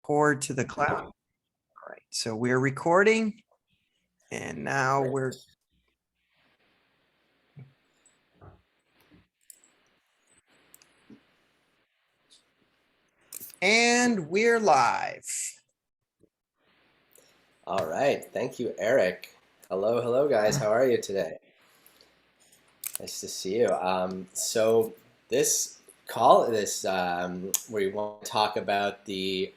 record to the cloud. All right, so we're recording, and now we're live. All right, thank you, Eric. Hello, guys. How are you today? Nice to see you. So this we want to talk about the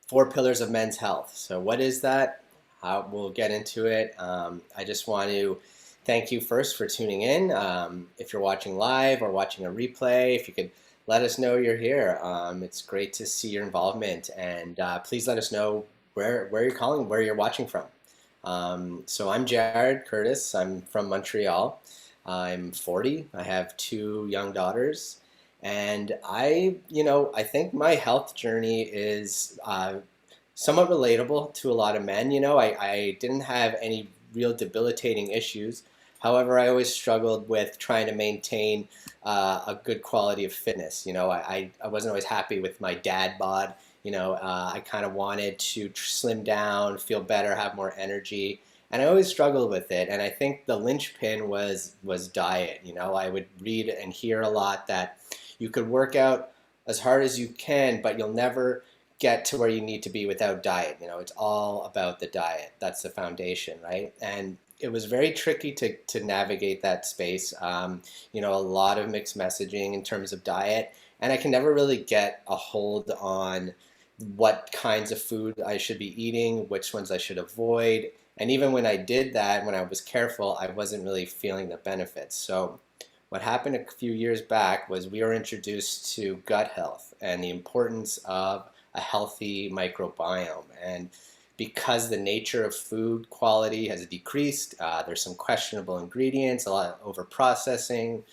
4 pillars of men's health. So what is that? We'll get into it. I just want to thank you first for tuning in. If you're watching live or watching a replay, if you could let us know you're here. It's great to see your involvement, and please let us know where you're calling, where you're watching from. So I'm Jared Curtis. I'm from Montreal. I'm 40. I have 2 young daughters. And I think my health journey is somewhat relatable to a lot of men. I didn't have any real debilitating issues. However, I always struggled with trying to maintain a good quality of fitness. I wasn't always happy with my dad bod. I kind of wanted to slim down, feel better, have more energy. And I always struggled with it. And I think the linchpin was diet. I would read and hear a lot that you could work out as hard as you can, but you'll never get to where you need to be without diet. It's all about the diet. That's the foundation, right? And it was very tricky to navigate that space. A lot of mixed messaging in terms of diet, and I can never really get a hold on what kinds of food I should be eating, which ones I should avoid. And even when I did that, when I was careful, I wasn't really feeling the benefits. So what happened a few years back was we were introduced to gut health and the importance of a healthy microbiome. And because the nature of food quality has decreased, there's some questionable ingredients, a lot of over processing,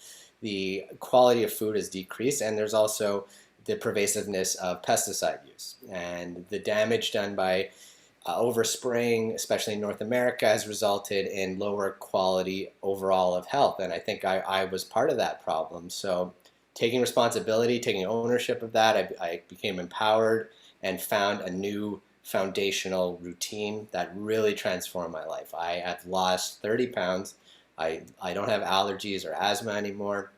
the quality of food has decreased, and there's also the pervasiveness of pesticide use. And the damage done by overspraying, especially in North America, has resulted in lower quality overall of health. And I think I was part of that problem. So taking responsibility, taking ownership of that, I became empowered and found a new foundational routine that really transformed my life. I have lost 30 pounds. I don't have allergies or asthma anymore.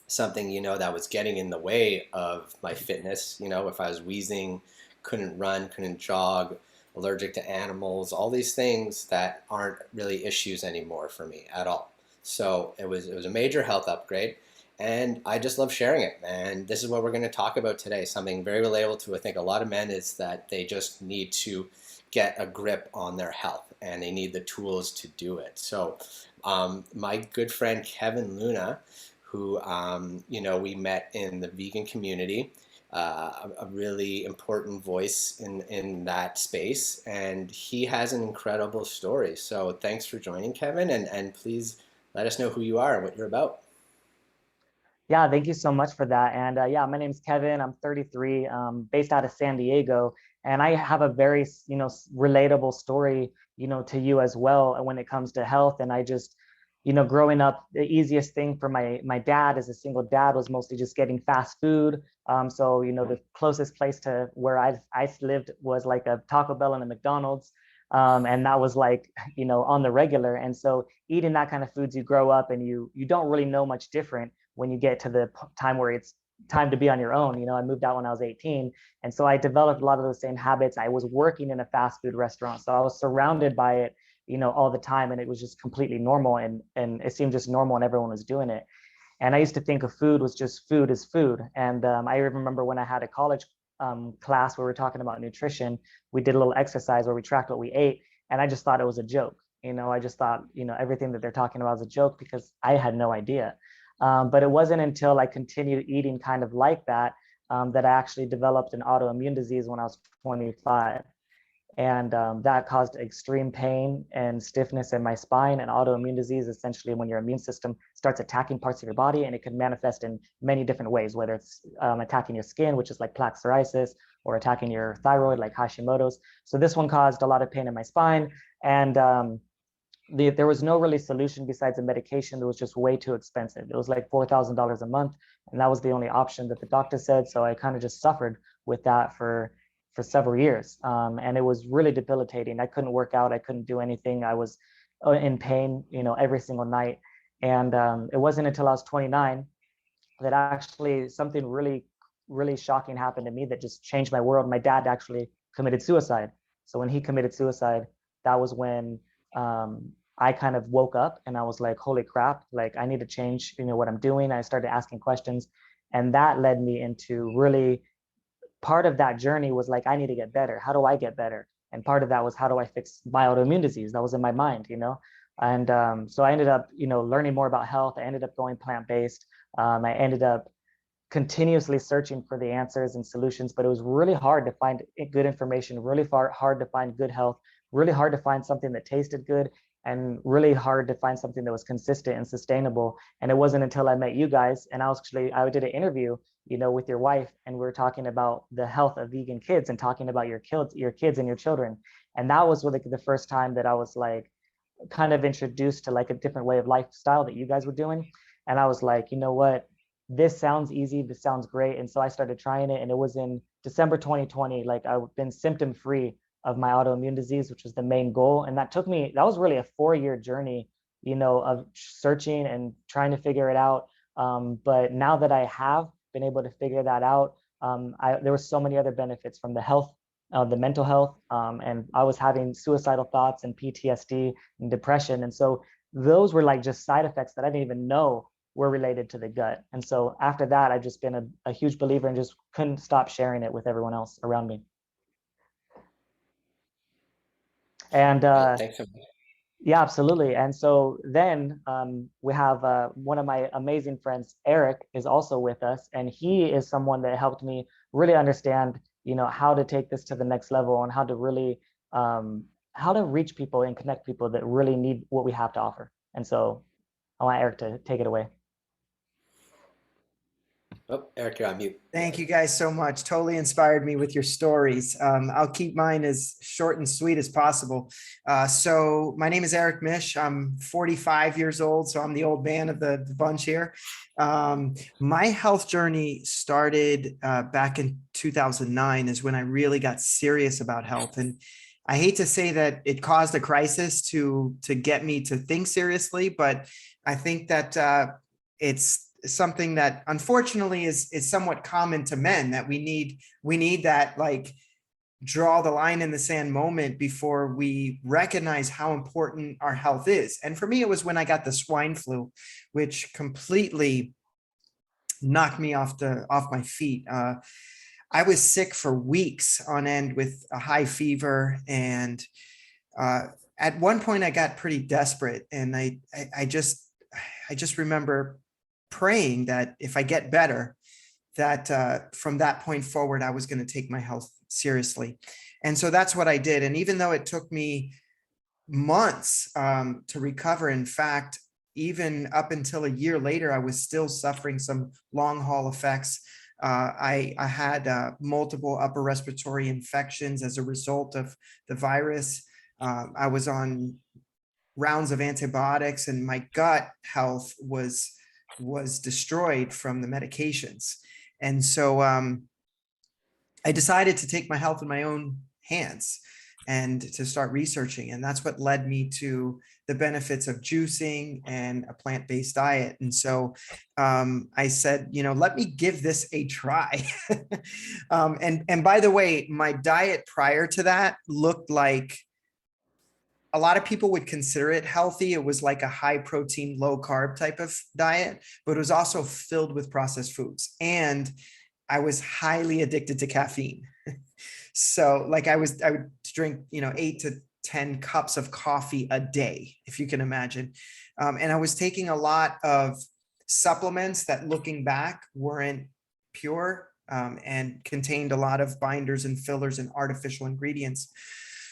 Something, that was getting in the way of my fitness. If I was wheezing, couldn't run, couldn't jog, allergic to animals, all these things that aren't really issues anymore for me at all. So it was a major health upgrade, and I just love sharing it. And this is what we're going to talk about today. Something very relatable to, I think, a lot of men, is that they just need to get a grip on their health, and they need the tools to do it. So my good friend Kevin Luna, who we met in the vegan community, a really important voice in that space, and he has an incredible story. So thanks for joining, Kevin, and please let us know who you are and what you're about. Yeah, thank you so much for that. And yeah, my name is Kevin. I'm 33, based out of San Diego, and I have a very relatable story to you as well when it comes to health. And I just growing up, the easiest thing for my dad as a single dad was mostly just getting fast food. So the closest place to where I lived was like a Taco Bell and a McDonald's. And that was like on the regular. And so eating that kind of foods, you grow up and you don't really know much different when you get to the time where it's time to be on your own. I moved out when I was 18. And so I developed a lot of those same habits. I was working in a fast food restaurant, so I was surrounded by it, all the time. And it was just completely normal. And it seemed just normal and everyone was doing it. And I used to think of food was just food is food. And I remember when I had a college class where we were talking about nutrition, we did a little exercise where we tracked what we ate. And I just thought it was a joke. I just thought, everything that they're talking about is a joke because I had no idea. But it wasn't until I continued eating kind of like that, that I actually developed an autoimmune disease when I was 25. And that caused extreme pain and stiffness in my spine. And autoimmune disease, essentially, when your immune system starts attacking parts of your body, and it can manifest in many different ways, whether it's attacking your skin, which is like plaque psoriasis, or attacking your thyroid, like Hashimoto's. So this one caused a lot of pain in my spine. And there was no really solution besides a medication that was just way too expensive. It was like $4,000 a month. And that was the only option that the doctor said. So I kind of just suffered with that for for several years. And it was really debilitating. I couldn't work out. I couldn't do anything. I was in pain, every single night. And it wasn't until I was 29 that actually something really, really shocking happened to me that just changed my world. My dad actually committed suicide. So when he committed suicide, that was when I kind of woke up and I was like, holy crap, like I need to change, what I'm doing. I started asking questions, and that led me into really, part of that journey was like, I need to get better. How do I get better? And part of that was, how do I fix my autoimmune disease? That was in my mind, And so I ended up, learning more about health. I ended up going plant-based. I ended up continuously searching for the answers and solutions, but it was really hard to find good information, really hard to find good health, really hard to find something that tasted good, and really hard to find something that was consistent and sustainable. And it wasn't until I met you guys, and I did an interview, with your wife, and we were talking about the health of vegan kids and talking about your kids and your children. And that was really the first time that I was like, kind of introduced to like a different way of lifestyle that you guys were doing. And I was like, you know what, this sounds easy, this sounds great. And so I started trying it, and it was in December 2020. Like, I've been symptom free of my autoimmune disease, which was the main goal. And that was really a 4-year journey, of searching and trying to figure it out. But now that I have been able to figure that out, there were so many other benefits from the health, the mental health, and I was having suicidal thoughts and PTSD and depression. And so those were like just side effects that I didn't even know were related to the gut. And so after that, I've just been a huge believer and just couldn't stop sharing it with everyone else around me. And Thanks so much. yeah, absolutely. And so then we have one of my amazing friends, Eric, is also with us. And he is someone that helped me really understand, how to take this to the next level, and how to really, how to reach people and connect people that really need what we have to offer. And so I want Eric to take it away. Oh, Eric, you're on mute. Thank you guys so much. Totally inspired me with your stories. I'll keep mine as short and sweet as possible. So my name is Eric Mish. I'm 45 years old, so I'm the old man of the bunch here. My health journey started back in 2009 is when I really got serious about health. And I hate to say that it caused a crisis to get me to think seriously, but I think that it's something that unfortunately is somewhat common to men, that we need that like draw the line in the sand moment before we recognize how important our health is. And for me, it was when I got the swine flu, which completely knocked me off my feet. I was sick for weeks on end with a high fever, and at one point I got pretty desperate, and I just remember praying that if I get better, that from that point forward, I was going to take my health seriously. And so that's what I did. And even though it took me months to recover, in fact, even up until a year later, I was still suffering some long haul effects. I had multiple upper respiratory infections as a result of the virus. I was on rounds of antibiotics, and my gut health was destroyed from the medications. And so I decided to take my health in my own hands and to start researching. And that's what led me to the benefits of juicing and a plant-based diet. And so I said, let me give this a try. And by the way, my diet prior to that looked like, a lot of people would consider it healthy. It was like a high protein, low carb type of diet, but it was also filled with processed foods. And I was highly addicted to caffeine. So like I would drink, 8 to 10 cups of coffee a day, if you can imagine. And I was taking a lot of supplements that, looking back, weren't pure and contained a lot of binders and fillers and artificial ingredients.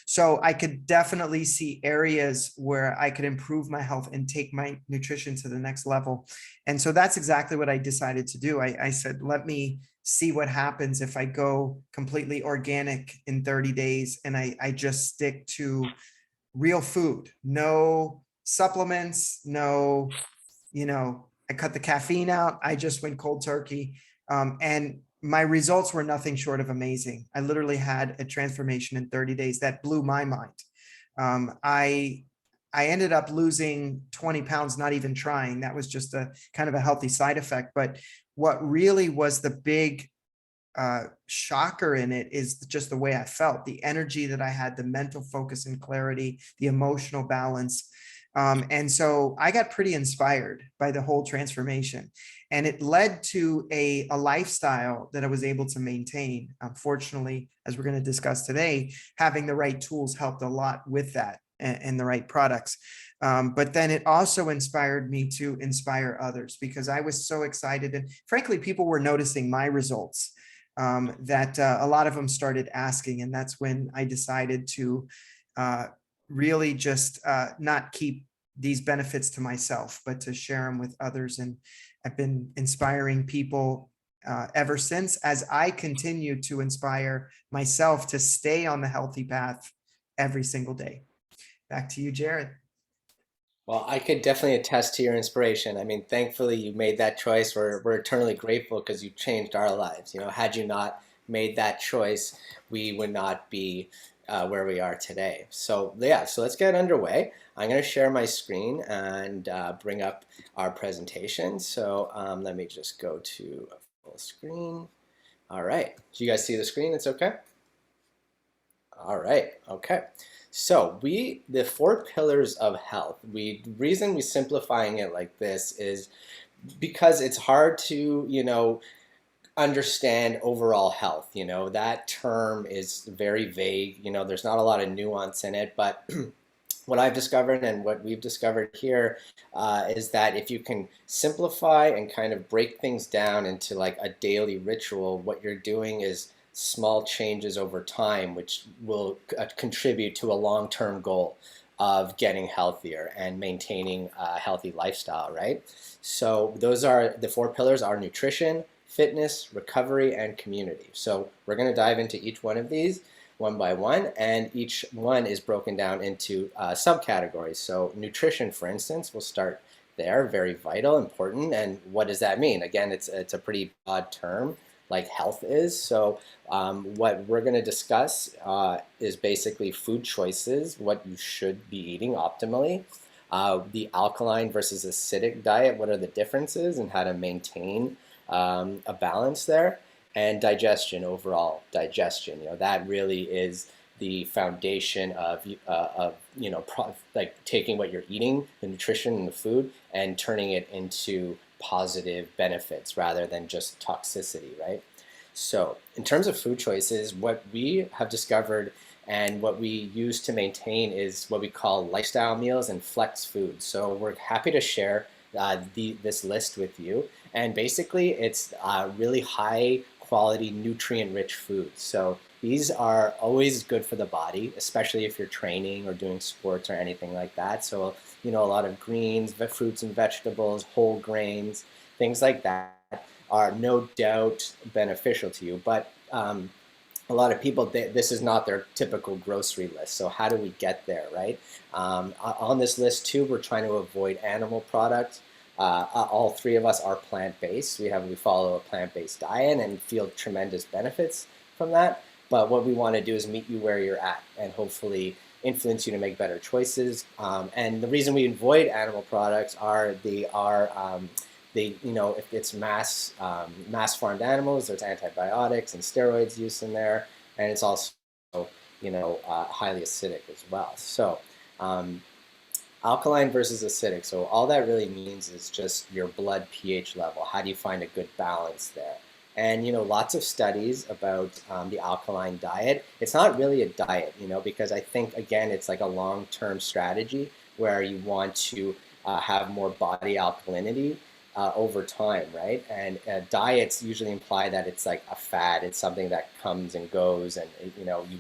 So I could definitely see areas where I could improve my health and take my nutrition to the next level. And so that's exactly what I decided to do. I said, let me see what happens if I go completely organic in 30 days and I just stick to real food, no supplements, no, I cut the caffeine out. I just went cold turkey. And my results were nothing short of amazing. I literally had a transformation in 30 days that blew my mind. I ended up losing 20 pounds, not even trying. That was just a kind of a healthy side effect. But what really was the big shocker in it is just the way I felt, the energy that I had, the mental focus and clarity, the emotional balance. And so I got pretty inspired by the whole transformation, and it led to a lifestyle that I was able to maintain. Unfortunately, as we're going to discuss today, having the right tools helped a lot with that, and the right products. But then it also inspired me to inspire others, because I was so excited. And frankly, people were noticing my results, that a lot of them started asking. And that's when I decided to really just not keep these benefits to myself, but to share them with others. And I've been inspiring people ever since, as I continue to inspire myself to stay on the healthy path every single day. Back to you, Jared. Well, I could definitely attest to your inspiration. I mean, thankfully you made that choice. We're eternally grateful because you changed our lives. You know, had you not made that choice, we would not be where we are today. So yeah, so let's get underway. I'm going to share my screen and bring up our presentation. So let me just go to a full screen. All right. Do you guys see the screen? It's okay? All right. Okay. So the four pillars of health, the reason we're simplifying it like this is because it's hard to, understand overall health. That term is very vague. There's not a lot of nuance in it, but what I've discovered and what we've discovered here is that if you can simplify and kind of break things down into like a daily ritual, what you're doing is small changes over time, which will contribute to a long-term goal of getting healthier and maintaining a healthy lifestyle, right? So those are the four pillars: are nutrition, fitness, recovery, and community. So we're going to dive into each one of these one by one, and each one is broken down into subcategories. So nutrition, for instance, we'll start there. Very vital, important. And what does that mean? Again, it's a pretty broad term, like health is. So what we're going to discuss is basically food choices, what you should be eating optimally, the alkaline versus acidic diet, what are the differences and how to maintain a balance there, and digestion, overall digestion. That really is the foundation of like taking what you're eating, the nutrition and the food, and turning it into positive benefits rather than just toxicity, right? So in terms of food choices, what we have discovered and what we use to maintain is what we call lifestyle meals and flex foods. So we're happy to share this list with you. And basically, it's really high quality, nutrient-rich foods. So these are always good for the body, especially if you're training or doing sports or anything like that. So, a lot of greens, fruits and vegetables, whole grains, things like that are no doubt beneficial to you. But a lot of people, this is not their typical grocery list. So how do we get there, right? On this list too, we're trying to avoid animal products. All three of us are plant-based. We follow a plant-based diet and feel tremendous benefits from that. But what we want to do is meet you where you're at and hopefully influence you to make better choices. And the reason we avoid animal products if it's mass farmed animals, there's antibiotics and steroids used in there, and it's also highly acidic as well. So alkaline versus acidic. So all that really means is just your blood pH level. How do you find a good balance there? And lots of studies about the alkaline diet. It's not really a diet, because I think again it's like a long-term strategy where you want to have more body alkalinity over time, right? And diets usually imply that it's like a fad. It's something that comes and goes, and you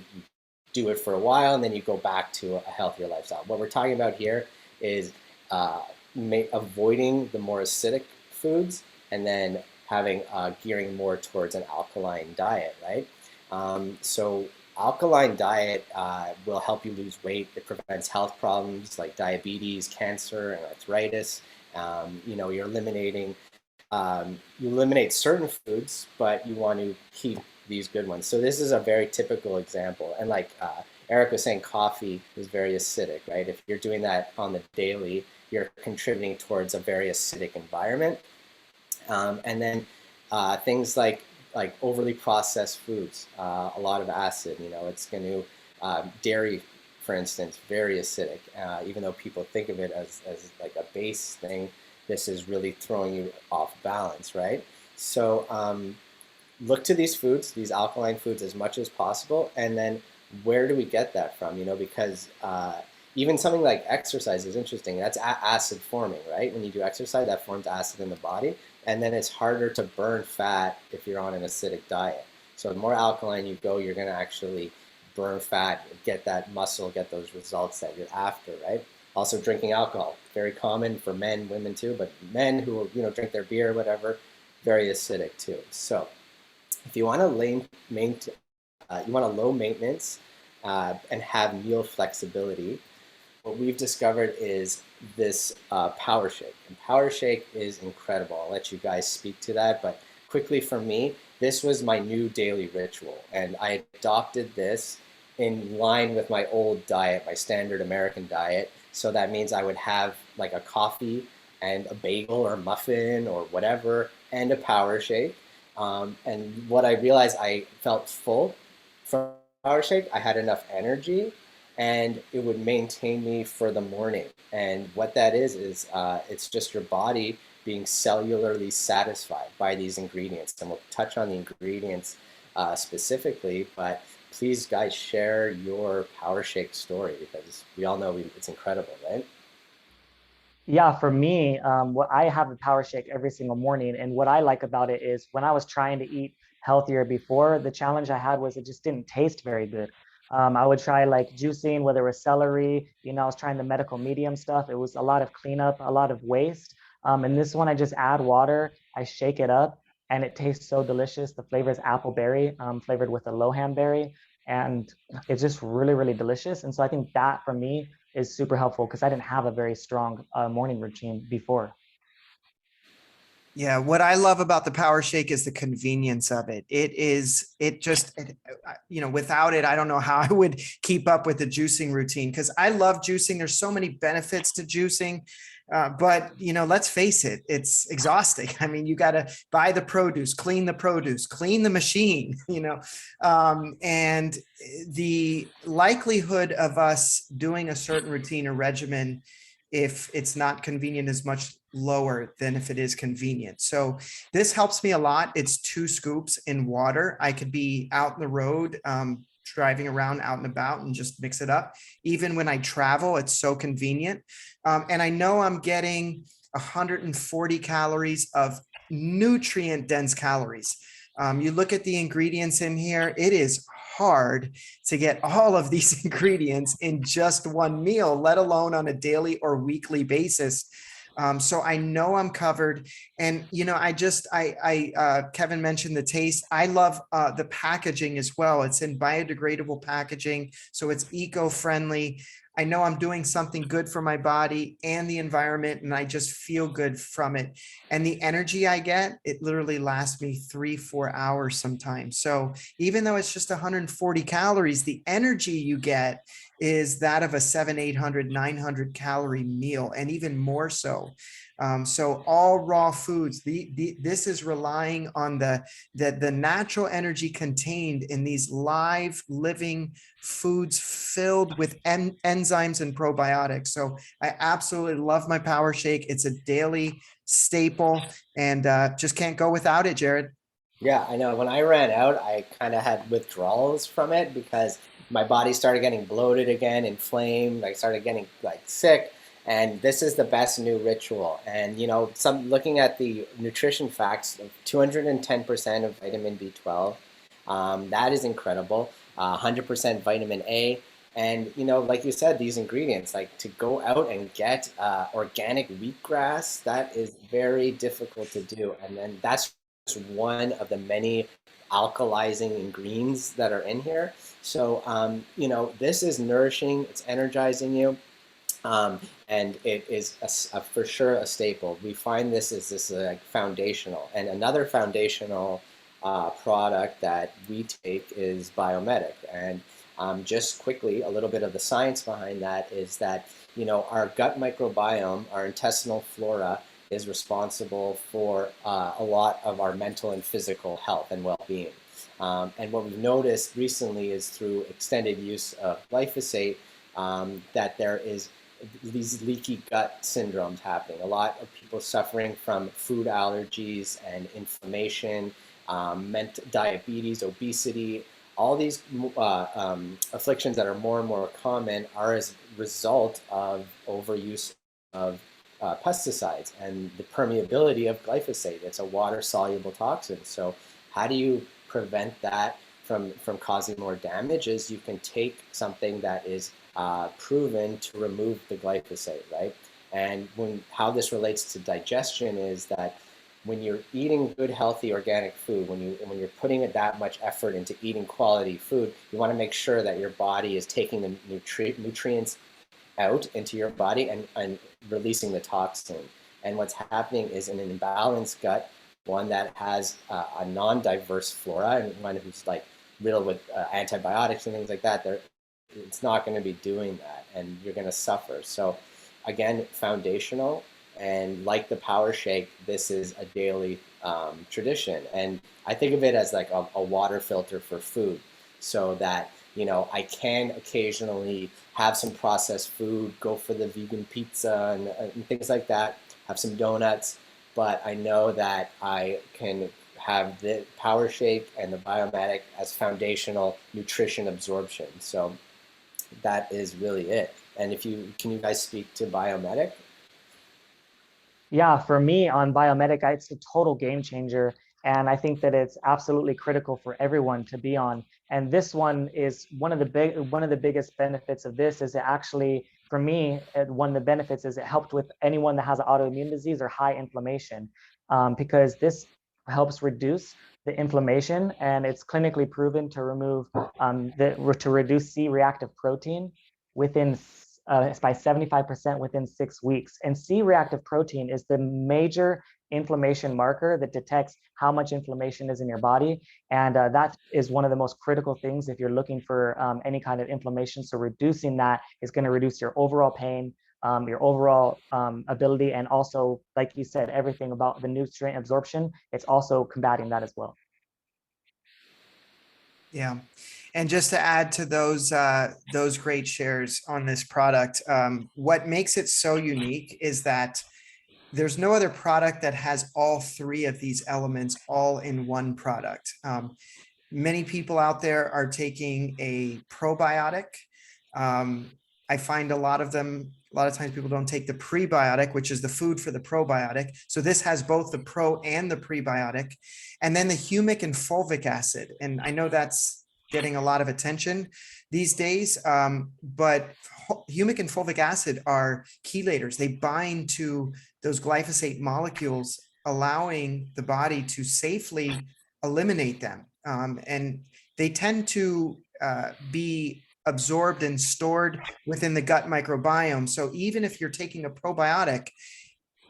do it for a while and then you go back to a healthier lifestyle. What we're talking about here is avoiding the more acidic foods and then having gearing more towards an alkaline diet, right? So alkaline diet will help you lose weight. It prevents health problems like diabetes, cancer, and arthritis. You're eliminating you eliminate certain foods, but you want to keep these good ones. So this is a very typical example. And like Eric was saying, coffee is very acidic, right? If you're doing that on the daily, you're contributing towards a very acidic environment. And then things like overly processed foods, a lot of acid. It's going to dairy, for instance, very acidic. Even though people think of it as like a base thing, this is really throwing you off balance, right? So look to these foods, these alkaline foods, as much as possible, and then where do we get that from? Because even something like exercise is interesting. That's acid forming, right? When you do exercise, that forms acid in the body, and then it's harder to burn fat if you're on an acidic diet. So the more alkaline you go, you're going to actually burn fat, get that muscle, get those results that you're after, right? Also, drinking alcohol, very common for men, women too, but men who drink their beer or whatever, very acidic too. So if you want a low maintenance and have meal flexibility, what we've discovered is this Power Shake. And Power Shake is incredible. I'll let you guys speak to that, but quickly for me, this was my new daily ritual, and I adopted this in line with my old diet, my standard American diet. So that means I would have like a coffee and a bagel or muffin or whatever, and a Power Shake. And what I realized, I felt full from Power Shake. I had enough energy, and it would maintain me for the morning. And what that is it's just your body being cellularly satisfied by these ingredients. And we'll touch on the ingredients specifically, but please, guys, share your Power Shake story, because we all know it's incredible, right? Yeah, for me, what I have a power shake every single morning, and what I like about it is when I was trying to eat healthier before, the challenge I had was it just didn't taste very good. I would try like juicing, whether it was celery, I was trying the medical medium stuff. It was a lot of cleanup, a lot of waste. And this one, I just add water, I shake it up, and it tastes so delicious. The flavor is apple berry, flavored with a lohan berry, and it's just really, really delicious. And so I think that for me is super helpful because I didn't have a very strong morning routine before. Yeah, what I love about the Power Shake is the convenience of it. Without it, I don't know how I would keep up with the juicing routine, because I love juicing. There's so many benefits to juicing. But let's face it, it's exhausting. I mean, you got to buy the produce, clean the machine, and the likelihood of us doing a certain routine or regimen, if it's not convenient, is much lower than if it is convenient. So this helps me a lot. It's 2 scoops in water. I could be out in the road, driving around out and about, and just mix it up. Even when I travel, it's so convenient. And I know I'm getting 140 calories of nutrient dense calories. You look at the ingredients in here, it is hard to get all of these ingredients in just one meal, let alone on a daily or weekly basis. So I know I'm covered. And, Kevin mentioned the taste. I love the packaging as well. It's in biodegradable packaging, so it's eco-friendly. I know I'm doing something good for my body and the environment, and I just feel good from it. And the energy I get, it literally lasts me 3-4 hours sometimes. So even though it's just 140 calories, the energy you get is that of a 700, 800, 900 calorie meal, and even more so. So all raw foods, this is relying on the natural energy contained in these live living foods filled with enzymes and probiotics. So I absolutely love my Power Shake. It's a daily staple, and just can't go without it, Jared. Yeah, I know. When I ran out, I kind of had withdrawals from it because my body started getting bloated again, inflamed. I started getting like sick, and this is the best new ritual. And some looking at the nutrition facts, 210% of vitamin B12, that is incredible. 100% vitamin A. And like you said, these ingredients, like to go out and get organic wheatgrass, that is very difficult to do. And then that's one of the many alkalizing ingredients that are in here. So, this is nourishing, it's energizing you. And it is for sure a staple. We find this as like foundational. And another foundational product that we take is Biomedic. And just quickly, a little bit of the science behind that is that, our gut microbiome, our intestinal flora, is responsible for a lot of our mental and physical health and well-being. And what we've noticed recently is through extended use of glyphosate that there is these leaky gut syndromes happening. A lot of people suffering from food allergies and inflammation, diabetes, obesity, all these afflictions that are more and more common are as a result of overuse of pesticides and the permeability of glyphosate. It's a water-soluble toxin. So how do you prevent that from causing more damage? Is you can take something that is proven to remove the glyphosate, right? And how this relates to digestion is that when you're eating good, healthy, organic food, when you're putting that much effort into eating quality food, you want to make sure that your body is taking the nutrients out into your body and releasing the toxin. And what's happening is in an imbalanced gut, one that has a non-diverse flora and one who's like riddled with antibiotics and things like that, it's not going to be doing that, and you're going to suffer. So again, foundational, and like the power shake, this is a daily tradition. And I think of it as like a water filter for food, so that I can occasionally have some processed food, go for the vegan pizza and things like that, have some donuts, but I know that I can have the power shake and the Biomedic as foundational nutrition absorption. So that is really it. And can you guys speak to Biomedic? Yeah, for me on Biomedic, it's a total game changer. And I think that it's absolutely critical for everyone to be on. And this one is one of the biggest benefits of this is it actually, for me, one of the benefits is it helped with anyone that has an autoimmune disease or high inflammation, because this helps reduce the inflammation, and it's clinically proven to to reduce C-reactive protein within by 75% within 6 weeks. And C-reactive protein is the major inflammation marker that detects how much inflammation is in your body. And that is one of the most critical things if you're looking for any kind of inflammation. So reducing that is going to reduce your overall pain, your overall ability, and also, like you said, everything about the nutrient absorption, it's also combating that as well. Yeah. And just to add to those great shares on this product, what makes it so unique is that there's no other product that has all three of these elements all in one product. Many people out there are taking a probiotic. I find a lot of times people don't take the prebiotic, which is the food for the probiotic. So this has both the pro and the prebiotic, and then the humic and fulvic acid. And I know that's getting a lot of attention these days, but humic and fulvic acid are chelators. They bind to those glyphosate molecules, allowing the body to safely eliminate them. And they tend to be absorbed and stored within the gut microbiome. So even if you're taking a probiotic,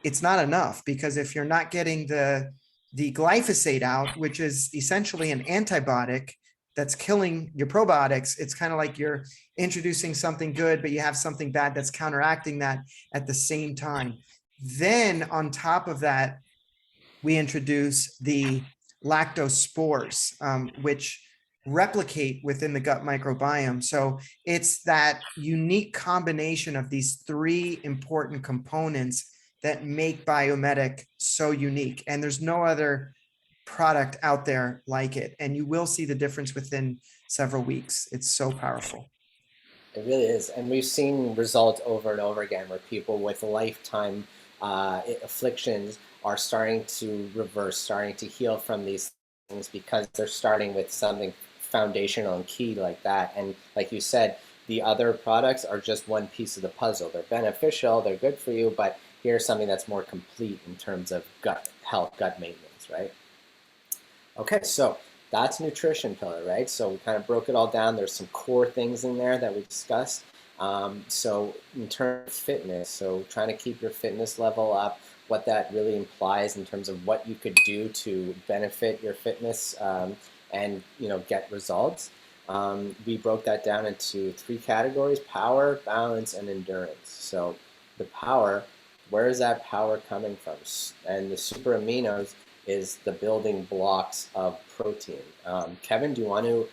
it's not enough, because if you're not getting the glyphosate out, which is essentially an antibiotic that's killing your probiotics, it's kind of like you're introducing something good, but you have something bad that's counteracting that at the same time. Then on top of that, we introduce the lactospores, which replicate within the gut microbiome. So it's that unique combination of these three important components that make Biomedic so unique. And there's no other product out there like it. And you will see the difference within several weeks. It's so powerful. It really is. And we've seen results over and over again where people with lifetime afflictions are starting to reverse, starting to heal from these things because they're starting with something foundational and key like that. And like you said, the other products are just one piece of the puzzle. They're beneficial, they're good for you, but here's something that's more complete in terms of gut health, gut maintenance, right? Okay, so that's nutrition pillar, right? So we kind of broke it all down. There's some core things in there that we discussed. So in terms of fitness, so trying to keep your fitness level up, what that really implies in terms of what you could do to benefit your fitness and get results. We broke that down into three categories: power, balance, and endurance. So the power, where is that power coming from? And the super aminos is the building blocks of protein. Kevin, do you want to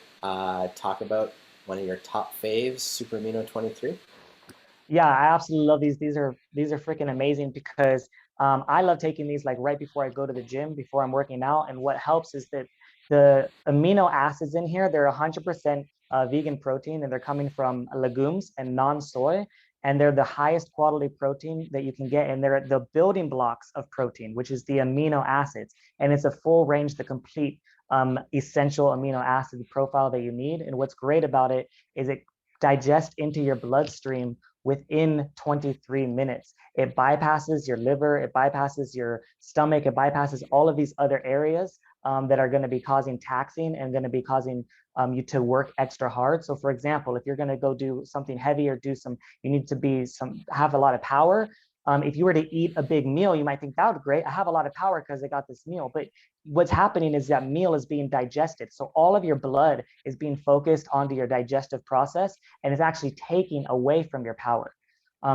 talk about one of your top faves, Super Amino 23? Yeah, I absolutely love these. These are freaking amazing because I love taking these like right before I go to the gym, before I'm working out. And what helps is that the amino acids in here, they're 100% vegan protein, and they're coming from legumes and non-soy. And they're the highest quality protein that you can get. And they're the building blocks of protein, which is the amino acids. And it's a full range, the complete essential amino acid profile that you need. And what's great about it is it digests into your bloodstream within 23 minutes. It bypasses your liver, it bypasses your stomach, it bypasses all of these other areas that are going to be causing taxing and going to be causing you to work extra hard. So for example, if you're going to go do something heavy or you need to have a lot of power. If you were to eat a big meal, you might think that would be great. I have a lot of power because I got this meal. But what's happening is that meal is being digested. So all of your blood is being focused onto your digestive process, and it's actually taking away from your power.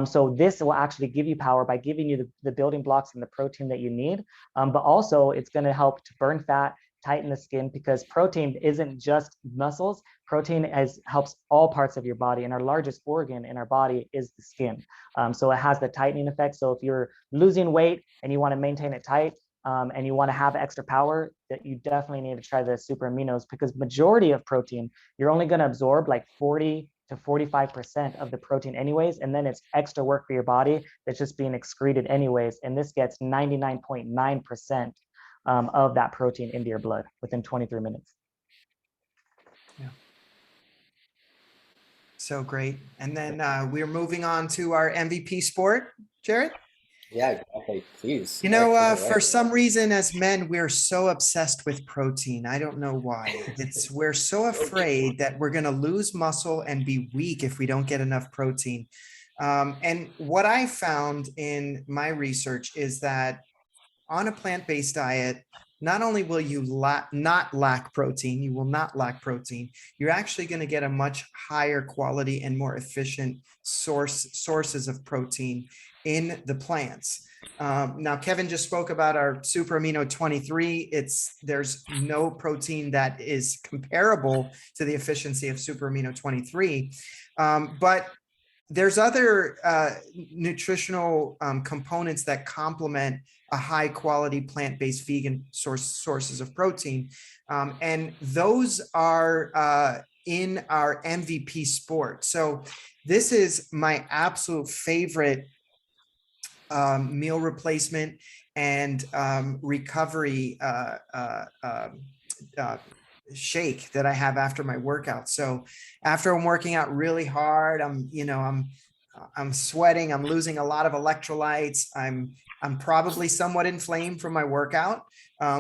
So this will actually give you power by giving you the building blocks and the protein that you need. But also it's going to help to burn fat, tighten the skin, because protein isn't just muscles. Protein helps all parts of your body, and our largest organ in our body is the skin. So it has the tightening effect. So if you're losing weight and you want to maintain it tight, and you want to have extra power, that you definitely need to try the super aminos, because majority of protein, you're only going to absorb like 40 to 45% of the protein anyways, and then it's extra work for your body that's just being excreted anyways. And this gets 99.9% of that protein into your blood within 23 minutes. Yeah. So great. And then we're moving on to our MVP sport, Jared. Yeah, exactly. Please. For some reason, as men, we're so obsessed with protein. I don't know why. We're so afraid that we're going to lose muscle and be weak if we don't get enough protein. And what I found in my research is that on a plant-based diet, not only will you not lack protein, you will not lack protein, you're actually going to get a much higher quality and more efficient sources of protein in the plants. Now, Kevin just spoke about our Super Amino 23. There's no protein that is comparable to the efficiency of Super Amino 23, but there's other nutritional components that complement a high quality plant-based vegan sources of protein. And those are in our MVP sport. So this is my absolute favorite meal replacement and recovery shake that I have after my workout. So after I'm working out really hard, I'm sweating, I'm losing a lot of electrolytes. I'm probably somewhat inflamed from my workout,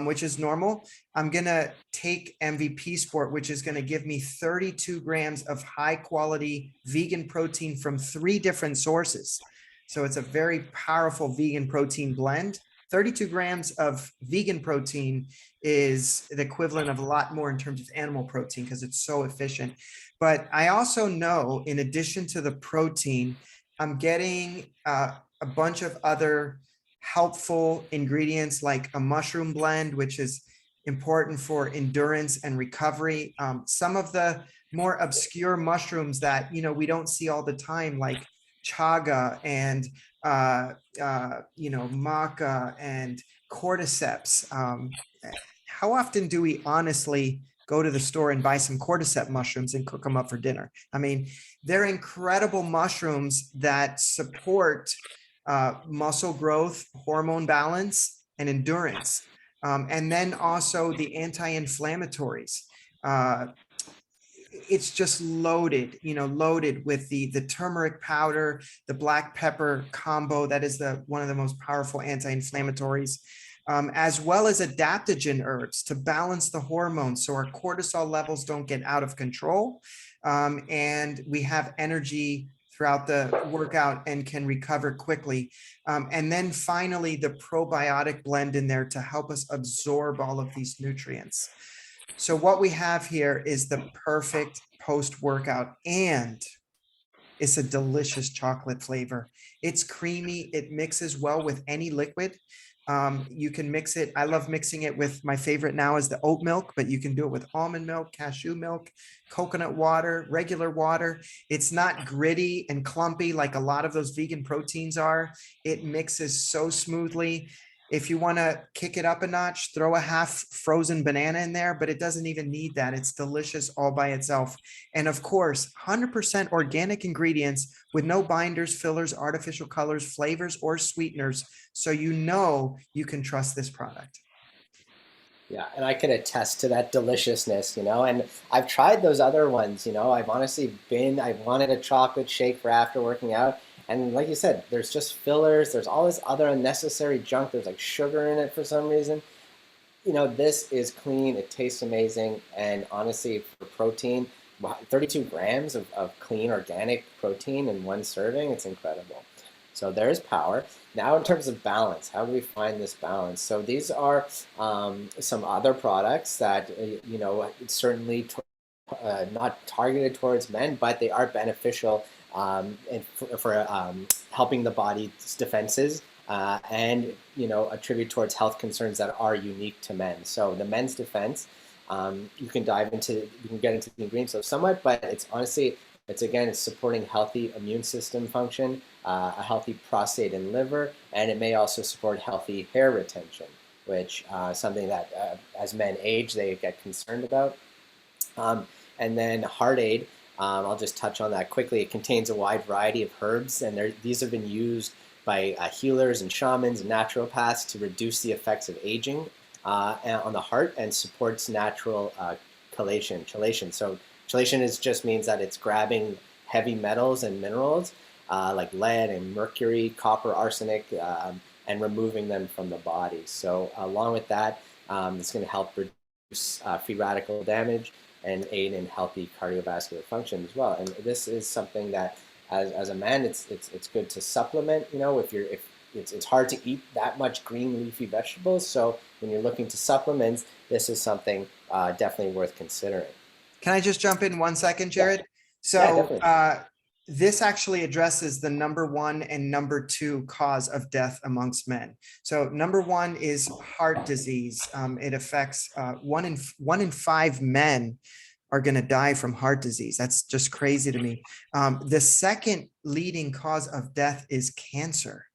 which is normal. I'm going to take MVP Sport, which is going to give me 32 grams of high quality vegan protein from 3 different sources. So it's a very powerful vegan protein blend. 32 grams of vegan protein is the equivalent of a lot more in terms of animal protein because it's so efficient. But I also know, in addition to the protein, I'm getting a bunch of other helpful ingredients like a mushroom blend, which is important for endurance and recovery. Some of the more obscure mushrooms that we don't see all the time, like chaga and maca and cordyceps. How often do we honestly go to the store and buy some cordyceps mushrooms and cook them up for dinner? I mean, they're incredible mushrooms that support muscle growth, hormone balance, and endurance. And then also the anti-inflammatories. It's just loaded with the turmeric powder, the black pepper combo. That is one of the most powerful anti-inflammatories, as well as adaptogen herbs to balance the hormones so our cortisol levels don't get out of control. And we have energy throughout the workout and can recover quickly. And then finally, the probiotic blend in there to help us absorb all of these nutrients. So what we have here is the perfect post-workout, and it's a delicious chocolate flavor. It's creamy. It mixes well with any liquid. You can mix it. I love mixing it with, my favorite now is the oat milk, but you can do it with almond milk, cashew milk, coconut water, regular water. It's not gritty and clumpy like a lot of those vegan proteins are. It mixes so smoothly. If you want to kick it up a notch, throw a half frozen banana in there, but it doesn't even need that. It's delicious all by itself. And of course, 100% organic ingredients with no binders, fillers, artificial colors, flavors, or sweeteners. So you know you can trust this product. Yeah, and I can attest to that deliciousness, and I've tried those other ones, I've honestly I wanted a chocolate shake for after working out. And like you said, there's just fillers, there's all this other unnecessary junk, there's like sugar in it for some reason. This is clean, it tastes amazing, and honestly, for protein, 32 grams of clean organic protein in one serving, it's incredible. So there's power. Now in terms of balance, how do we find this balance? So these are some other products that, certainly not targeted towards men, but they are beneficial and for helping the body's defenses and, attribute towards health concerns that are unique to men. So the men's defense, you can get into the ingredients so somewhat, but it's honestly, it's supporting healthy immune system function, a healthy prostate and liver, and it may also support healthy hair retention, which something that as men age, they get concerned about. And then Heart Aid, I'll just touch on that quickly. It contains a wide variety of herbs, and these have been used by healers and shamans and naturopaths to reduce the effects of aging on the heart and supports natural chelation. So chelation just means that it's grabbing heavy metals and minerals like lead and mercury, copper, arsenic, and removing them from the body. So along with that, it's going to help reduce free radical damage and aid in healthy cardiovascular function as well. And this is something that, as a man, it's good to supplement. If it's hard to eat that much green leafy vegetables, so when you're looking to supplements, this is something definitely worth considering. Can I just jump in 1 second, Jared? Yeah, So this actually addresses the number 1 and number 2 cause of death amongst men. So number 1 is heart disease. It affects 1 in 5 men are going to die from heart disease. That's just crazy to me. The second leading cause of death is cancer.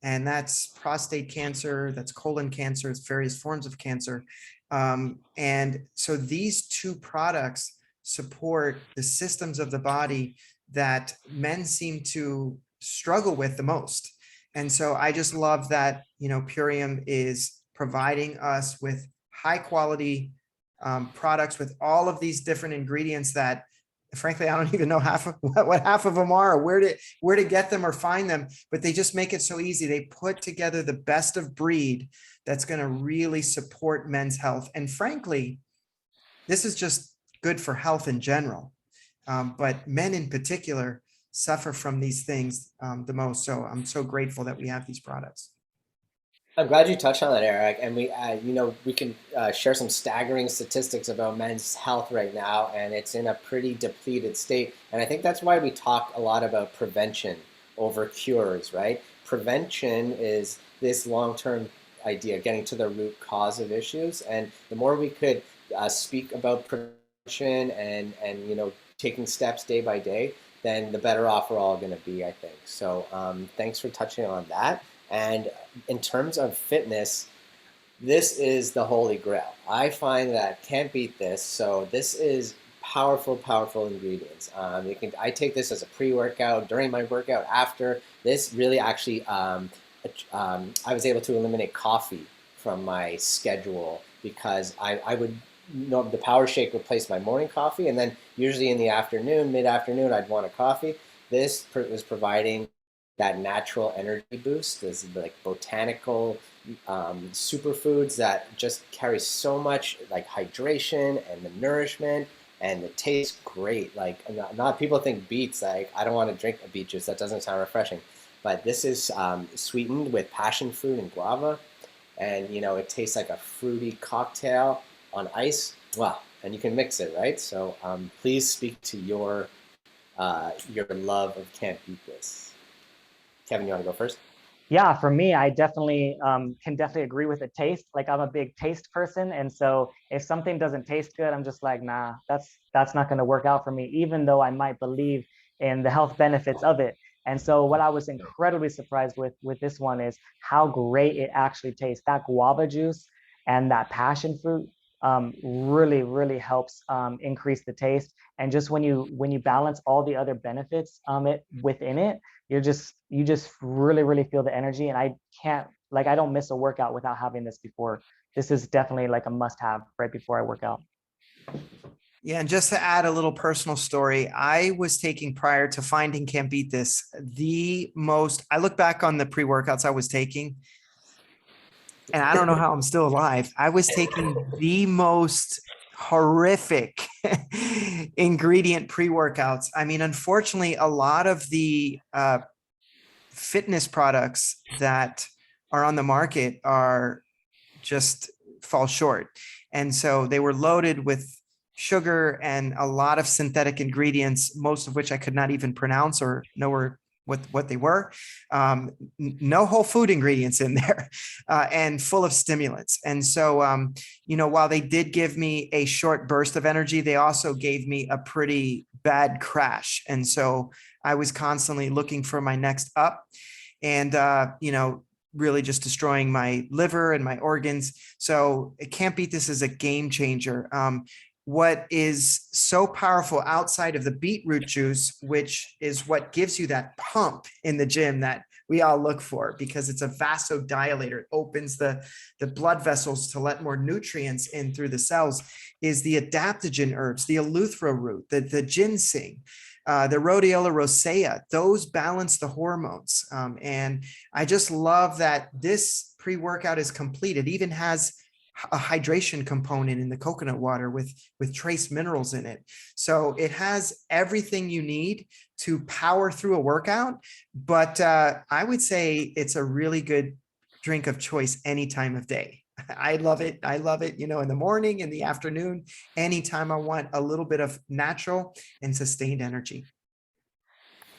And that's prostate cancer, that's colon cancer, it's various forms of cancer. And so these 2 products support the systems of the body that men seem to struggle with the most. And so I just love that, Purium is providing us with high quality products with all of these different ingredients that, frankly, I don't even know what half of them are, or where to get them or find them, but they just make it so easy. They put together the best of breed that's going to really support men's health. And frankly, this is just good for health in general. But men in particular suffer from these things the most. So I'm so grateful that we have these products. I'm glad you touched on that, Eric. And we can share some staggering statistics about men's health right now, and it's in a pretty depleted state. And I think that's why we talk a lot about prevention over cures, right? Prevention is this long-term idea, getting to the root cause of issues. And the more we could speak about prevention and taking steps day by day, then the better off we're all going to be, I think. So thanks for touching on that. And in terms of fitness, this is the holy grail. I find that can't beat this. So this is powerful, powerful ingredients. I take this as a pre-workout, during my workout, after. This really actually, I was able to eliminate coffee from my schedule because I would, the Power Shake replaced my morning coffee, and then usually in the afternoon, mid-afternoon, I'd want a coffee. This was providing that natural energy boost. This is like botanical superfoods that just carry so much like hydration and the nourishment and it tastes great. Like not people think beets, like I don't want to drink a beet juice. That doesn't sound refreshing. But this is sweetened with passion fruit and guava, and it tastes like a fruity cocktail on ice. Wow, and you can mix it, right? So please speak to your love of Can't Beat This. Kevin, you want to go first? Yeah, for me, I definitely can definitely agree with the taste. Like I'm a big taste person, and so if something doesn't taste good, I'm just like, nah, that's not going to work out for me, even though I might believe in the health benefits of it. And so what I was incredibly surprised with this one is how great it actually tastes. That guava juice and that passion fruit really helps increase the taste. And just when you balance all the other benefits within it, you just really feel the energy. And I don't miss a workout without having this before. This is definitely like a must have right before I work out. Yeah, and just to add a little personal story, I was taking prior to finding Can't Beat This, I look back on the pre-workouts I was taking, and I don't know how I'm still alive. I was taking the most horrific ingredient pre-workouts. I mean, unfortunately, a lot of the fitness products that are on the market are just fall short. And so they were loaded with sugar and a lot of synthetic ingredients, most of which I could not even pronounce or know what they were. No whole food ingredients in there, and full of stimulants. And so, while they did give me a short burst of energy, they also gave me a pretty bad crash. And so I was constantly looking for my next up, and really just destroying my liver and my organs. So it Can't Beat This as a game changer. What is so powerful outside of the beetroot juice, which is what gives you that pump in the gym that we all look for, because it's a vasodilator. It opens the blood vessels to let more nutrients in through the cells, is the adaptogen herbs, the eleuthero root, the ginseng, the rhodiola rosea. Those balance the hormones. And I just love that this pre-workout is complete. It even has a hydration component in the coconut water with trace minerals in it. So it has everything you need to power through a workout. But I would say it's a really good drink of choice any time of day. I love it. I love it, in the morning, in the afternoon, anytime I want a little bit of natural and sustained energy.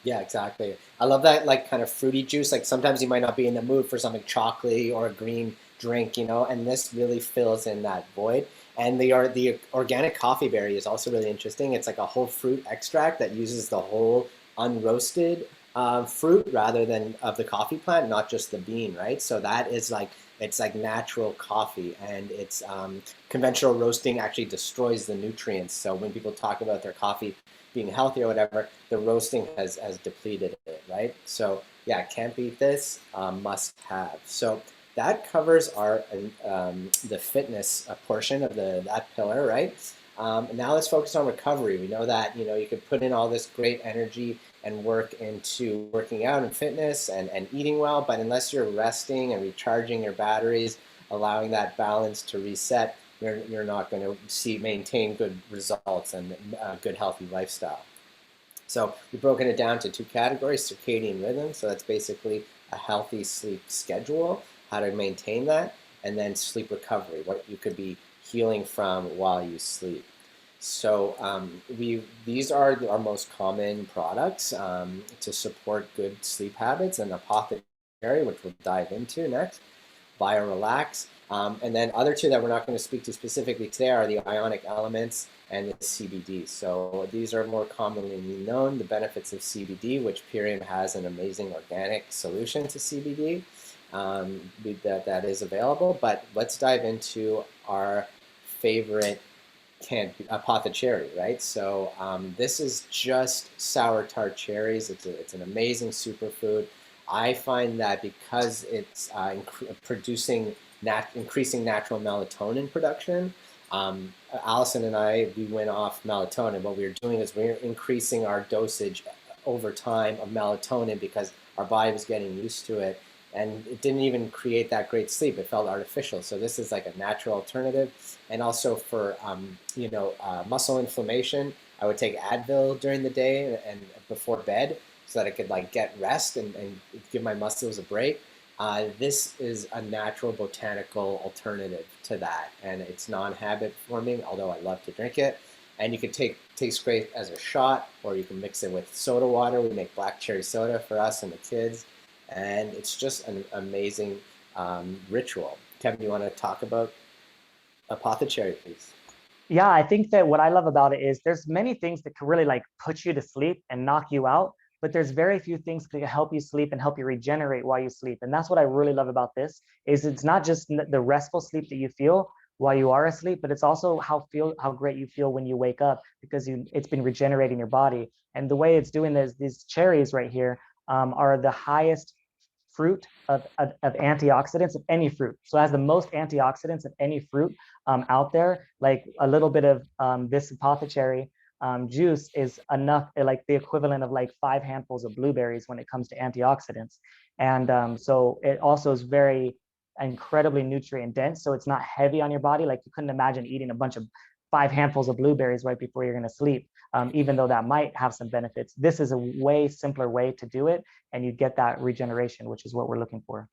Yeah, exactly. I love that like kind of fruity juice. Like sometimes you might not be in the mood for something chocolatey or a green drink, and this really fills in that void. And the organic coffee berry is also really interesting. It's like a whole fruit extract that uses the whole unroasted fruit rather than of the coffee plant, not just the bean, right? So that is like it's like natural coffee, and it's conventional roasting actually destroys the nutrients. So when people talk about their coffee being healthy or whatever, the roasting has depleted it, right? So yeah, Can't Beat This, must have. So that covers our the fitness portion of that pillar, right? Now let's focus on recovery. We know that you could put in all this great energy and work into working out and fitness and eating well, but unless you're resting and recharging your batteries, allowing that balance to reset, you're not going to maintain good results and a good healthy lifestyle. So we've broken it down to two categories: circadian rhythm, so that's basically a healthy sleep schedule, how to maintain that, and then sleep recovery, what you could be healing from while you sleep. So these are our most common products to support good sleep habits, and apothecary, which we'll dive into next, BioRelax, and then other two that we're not going to speak to specifically today are the ionic elements and the CBD. So these are more commonly known, the benefits of CBD, which Purium has an amazing organic solution to CBD that is available. But let's dive into our favorite apothecary, right? So this is just sour tart cherries. It's an amazing superfood. I find that because it's increasing natural melatonin production. Allison and we went off melatonin. What we were doing is we're increasing our dosage over time of melatonin because our body was getting used to it. and it didn't even create that great sleep. It felt artificial. So this is like a natural alternative. And also for muscle inflammation, I would take Advil during the day and before bed so that I could like get rest and give my muscles a break. This is a natural botanical alternative to that, and it's non-habit forming, although I love to drink it. And you can taste great as a shot, or you can mix it with soda water. We make black cherry soda for us and the kids, and it's just an amazing ritual. Kevin, you want to talk about apothecary, please? Yeah, I think that what I love about it is there's many things that can really like put you to sleep and knock you out, but there's very few things that can help you sleep and help you regenerate while you sleep. And that's what I really love about this is it's not just the restful sleep that you feel while you are asleep, but it's also how great you feel when you wake up because it's been regenerating your body. And the way it's doing this, these cherries right here are the highest fruit of antioxidants of any fruit. So it has the most antioxidants of any fruit out there. Like a little bit of this apothecary juice is enough, like the equivalent of like 5 handfuls of blueberries when it comes to antioxidants. And so it also is very incredibly nutrient dense. So it's not heavy on your body. Like you couldn't imagine eating a bunch of 5 handfuls of blueberries right before you're going to sleep. Even though that might have some benefits. This is a way simpler way to do it, and you get that regeneration, which is what we're looking for.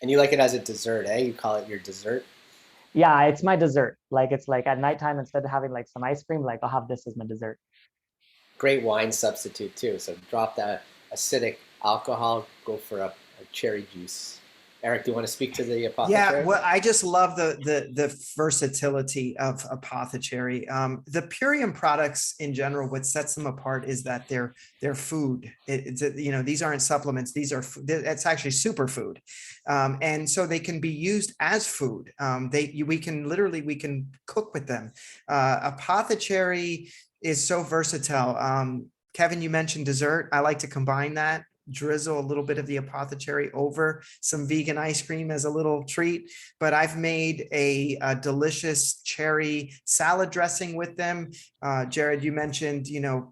And you like it as a dessert, eh? You call it your dessert? Yeah, it's my dessert. Like it's like at nighttime, instead of having like some ice cream, like I'll have this as my dessert. Great wine substitute too. So drop that acidic alcohol, go for a cherry juice. Eric, do you want to speak to the Yeah, apothecary? well, I just love the versatility of apothecary. The Purium products in general, what sets them apart is that they're food. These aren't supplements; these are it's actually superfood, and so they can be used as food. We can cook with them. Apothecary is so versatile. Kevin, you mentioned dessert. I like to combine that, drizzle a little bit of the apothecary over some vegan ice cream as a little treat. But I've made a delicious cherry salad dressing with them. Jared, you mentioned,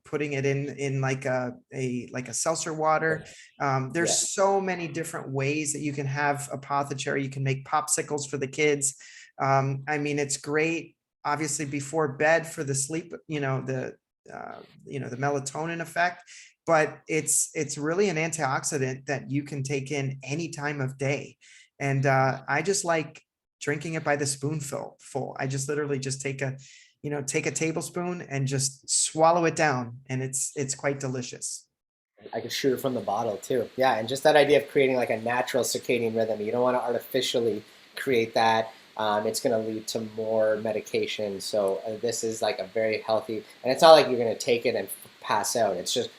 putting it in like a seltzer water. There's Yeah. so many different ways that you can have apothecary. You can make popsicles for the kids. I mean, it's great, obviously, before bed for the sleep, the melatonin effect, but it's really an antioxidant that you can take in any time of day. And I just like drinking it by the spoonful full. I just literally just take a tablespoon and just swallow it down, and it's quite delicious. I could shoot it from the bottle too. Yeah, and just that idea of creating like a natural circadian rhythm. You don't want to artificially create that. It's going to lead to more medication. So this is like a very healthy, and it's not like you're going to take it and pass out. It's just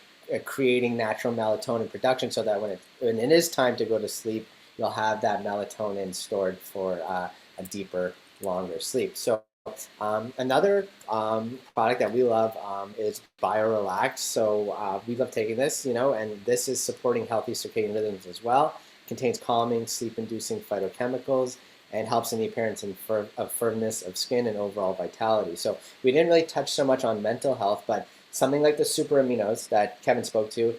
creating natural melatonin production so that when it is time to go to sleep, you'll have that melatonin stored for a deeper, longer sleep. So another product that we love is BioRelax. So we love taking this, and this is supporting healthy circadian rhythms as well. Contains calming, sleep-inducing phytochemicals and helps in the appearance of firmness of skin and overall vitality. So we didn't really touch so much on mental health, but something like the super aminos that Kevin spoke to,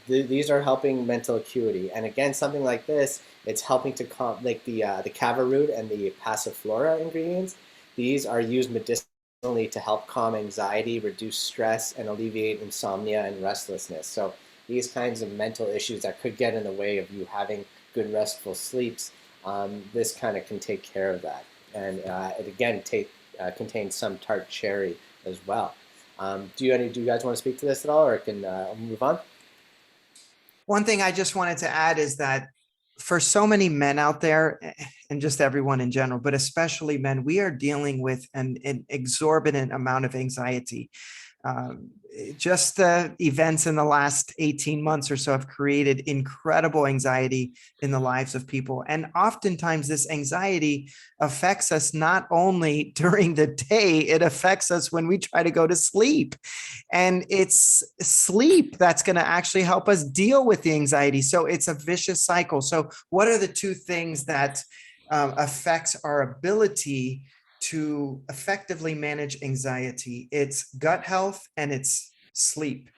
these are helping mental acuity. And again, something like this, it's helping to like the kava root and the passiflora ingredients. These are used medicinally to help calm anxiety, reduce stress, and alleviate insomnia and restlessness. So these kinds of mental issues that could get in the way of you having good restful sleeps, this kind of can take care of that. And it again contains some tart cherry as well. Do you guys want to speak to this at all, or can move on? One thing I just wanted to add is that for so many men out there, and just everyone in general, but especially men, we are dealing with an exorbitant amount of anxiety. Just the events in the last 18 months or so have created incredible anxiety in the lives of people. And oftentimes this anxiety affects us not only during the day, it affects us when we try to go to sleep. And it's sleep that's going to actually help us deal with the anxiety. So it's a vicious cycle. So what are the two things that affects our ability to effectively manage anxiety? It's gut health and it's sleep.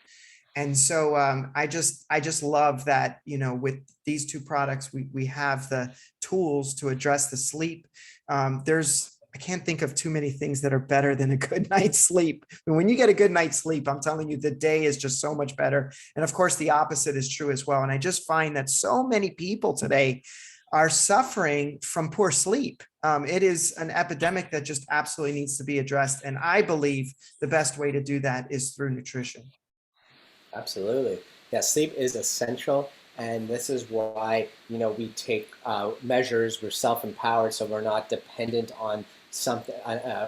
And so I just love that, with these two products, we have the tools to address the sleep. I can't think of too many things that are better than a good night's sleep. And when you get a good night's sleep, I'm telling you, the day is just so much better. And of course, the opposite is true as well. And I just find that so many people today are suffering from poor sleep. It is an epidemic that just absolutely needs to be addressed. And I believe the best way to do that is through nutrition. Absolutely. Yeah, sleep is essential. And this is why, we take measures, we're self-empowered, so we're not dependent on something,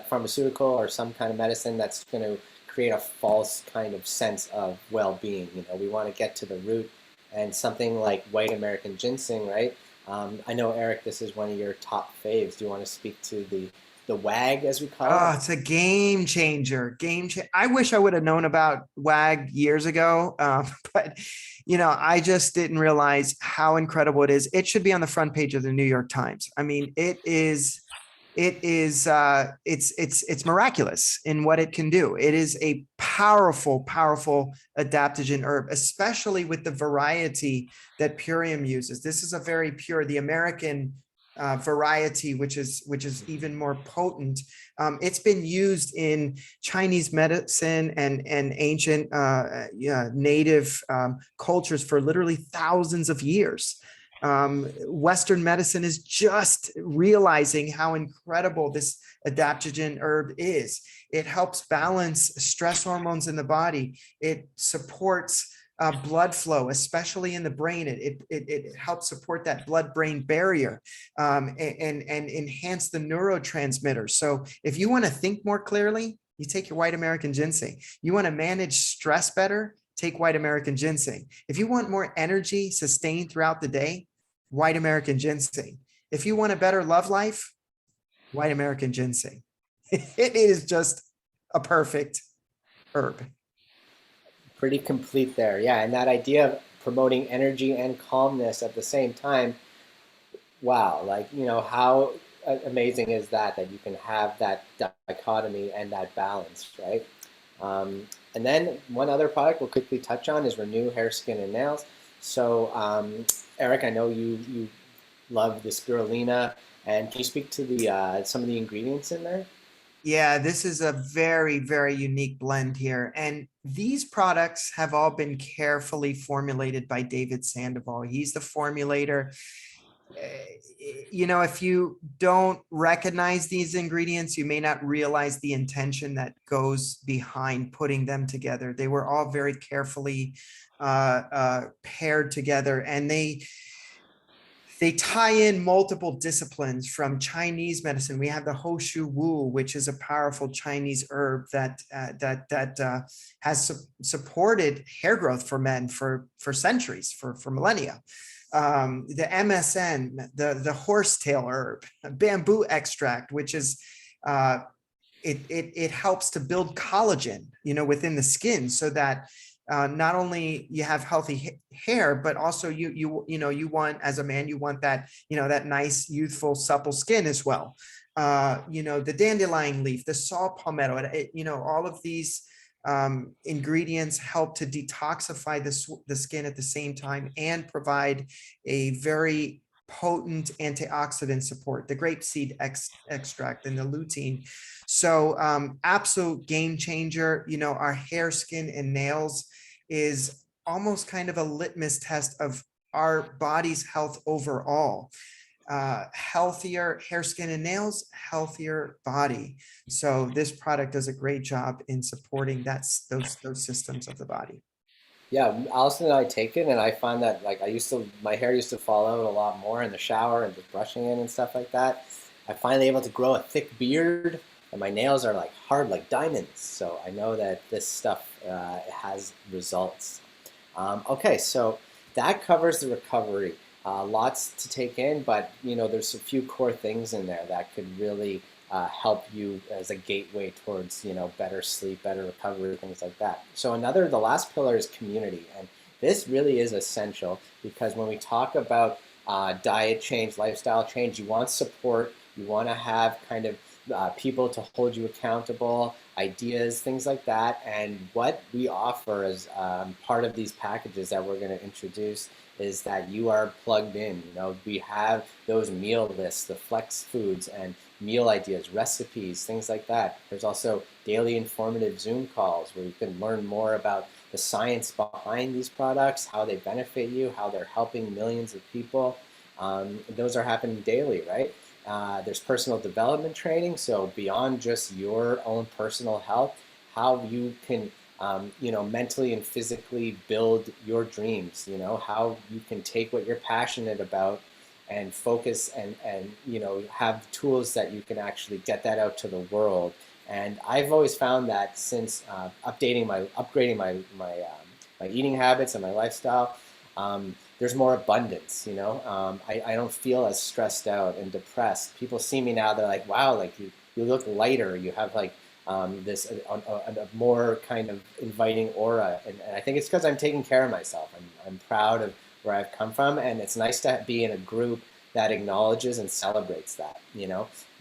pharmaceutical or some kind of medicine that's going to create a false kind of sense of well-being. We want to get to the root, and something like white American ginseng, right? I know, Eric, this is one of your top faves. Do you want to speak to the WAG, as we call Oh, it? it's a game changer. I wish I would have known about WAG years ago, but I just didn't realize how incredible it is. It should be on the front page of the New York Times. I mean, it's miraculous in what it can do. It is a powerful adaptogen herb, especially with the variety that Purium uses. This is a very pure, the American variety, which is even more potent. It's been used in Chinese medicine and ancient native cultures for literally thousands of years. Western medicine is just realizing how incredible this adaptogen herb is. It helps balance stress hormones in the body. It supports blood flow, especially in the brain. It helps support that blood-brain barrier and enhance the neurotransmitters. So if you want to think more clearly, you take your white American ginseng. You want to manage stress better, take white American ginseng. If you want more energy sustained throughout the day, white American ginseng. If you want a better love life, white American ginseng. It is just a perfect herb. Pretty complete there. Yeah, and that idea of promoting energy and calmness at the same time, wow, how amazing is that you can have that dichotomy and that balance, right? And then one other product we'll quickly touch on is Renew Hair, Skin, and Nails. So, Eric, I know you love the spirulina, and can you speak to the some of the ingredients in there? Yeah, this is a very unique blend here. And these products have all been carefully formulated by David Sandoval. He's the formulator. If you don't recognize these ingredients, you may not realize the intention that goes behind putting them together. They were all very carefully paired together, and they tie in multiple disciplines from Chinese medicine. We have the Hoshu Wu, which is a powerful Chinese herb that has supported hair growth for men for centuries, for millennia. The MSN, the horsetail herb, bamboo extract, which is it helps to build collagen, within the skin, so that not only you have healthy hair, but also you want, as a man, you want that, that nice, youthful, supple skin as well. The dandelion leaf, the saw palmetto, all of these ingredients help to detoxify the skin at the same time and provide a very potent antioxidant support, the grapeseed extract and the lutein. So absolute game changer. Our hair, skin, and nails is almost kind of a litmus test of our body's health overall. Healthier hair, skin, and nails, healthier body. So this product does a great job in supporting those systems of the body. Yeah, Allison and I take it, and I find that my hair used to fall out a lot more in the shower and just brushing it and stuff like that. I'm finally able to grow a thick beard, and my nails are like hard like diamonds. So I know that this stuff has results. Okay, so that covers the recovery. Lots to take in, but there's a few core things in there that could really help you as a gateway towards better sleep, better recovery, things like that. So the last pillar is community, and this really is essential because when we talk about diet change, lifestyle change, you want support, you want to have kind of people to hold you accountable, ideas, things like that. And what we offer as part of these packages that we're going to introduce is that you are plugged in. You know, we have those meal lists, the flex foods and meal ideas, recipes, things like that. There's also daily informative Zoom calls where you can learn more about the science behind these products, how they benefit you, how they're helping millions of people. Those are happening daily, right? There's personal development training, so beyond just your own personal health, how you can, mentally and physically build your dreams. You know, how you can take what you're passionate about and focus and have tools that you can actually get that out to the world. And I've always found that since upgrading my eating habits and my lifestyle, there's more abundance. I don't feel as stressed out and depressed. People see me now, they're like, wow, like you look lighter, you have like this a more kind of inviting aura, and I think it's because I'm taking care of myself. I'm proud of where I've come from, and it's nice to be in a group that acknowledges and celebrates that.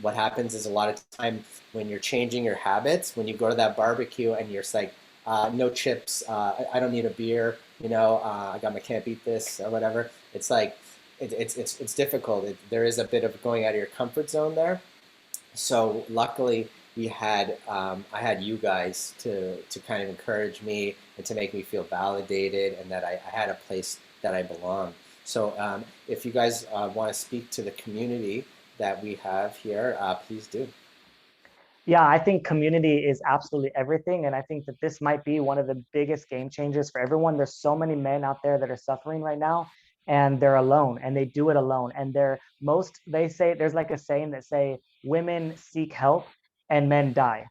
What happens is a lot of time when you're changing your habits, when you go to that barbecue and you're just like, no chips, I don't need a beer, I got my can't beat this or whatever. It's like it's difficult. There is a bit of going out of your comfort zone there. So luckily I had you guys to kind of encourage me and to make me feel validated and that I had a place that I belong. So if you guys want to speak to the community that we have here, please do. Yeah, I think community is absolutely everything. And I think that this might be one of the biggest game changers for everyone. There's so many men out there that are suffering right now and they're alone and they do it alone. And they say, there's like a saying that say women seek help and men die.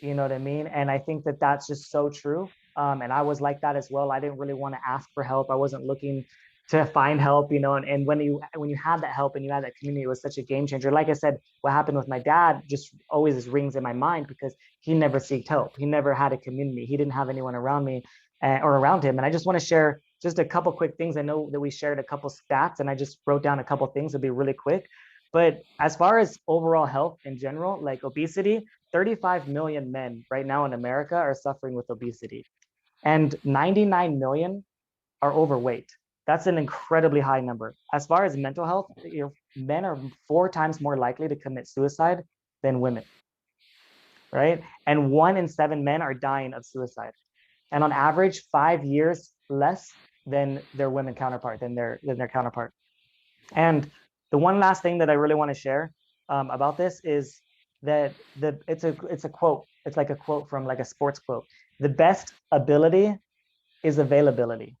You know what I mean? And I think that that's just so true. And I was like that as well. I didn't really want to ask for help. I wasn't looking to find help, and when you had that help and you had that community, it was such a game changer. Like I said, what happened with my dad just always rings in my mind because he never sought help. He never had a community. He didn't have anyone around me or around him. And I just want to share just a couple quick things. I know that we shared a couple stats and I just wrote down a couple things. It'll be really quick. But as far as overall health in general, like obesity, 35 million men right now in America are suffering with obesity, and 99 million are overweight. That's an incredibly high number. As far as mental health, men are 4 times more likely to commit suicide than women, right? And 1 in 7 men are dying of suicide. And on average, 5 years less than their women counterpart, than their counterpart. And the one last thing that I really want to share about this is that it's a quote. It's like a quote from like a sports quote. The best ability is availability.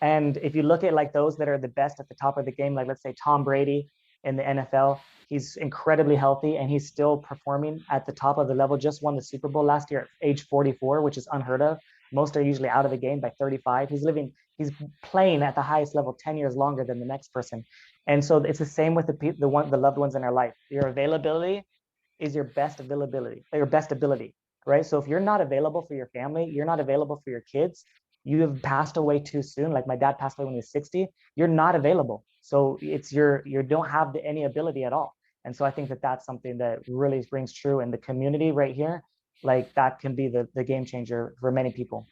And if you look at like those that are the best at the top of the game, like let's say Tom Brady in the NFL, he's incredibly healthy and he's still performing at the top of the level. Just won the Super Bowl last year at age 44, which is unheard of. Most are usually out of the game by 35. He's playing at the highest level 10 years longer than the next person. And so it's the same with the loved ones in our life. Your availability is your best availability, your best ability, right? So if you're not available for your family, you're not available for your kids, you have passed away too soon. Like my dad passed away when he was 60. You're not available. So you don't have any ability at all. And so I think that that's something that really rings true in the community right here. Like that can be the game changer for many people.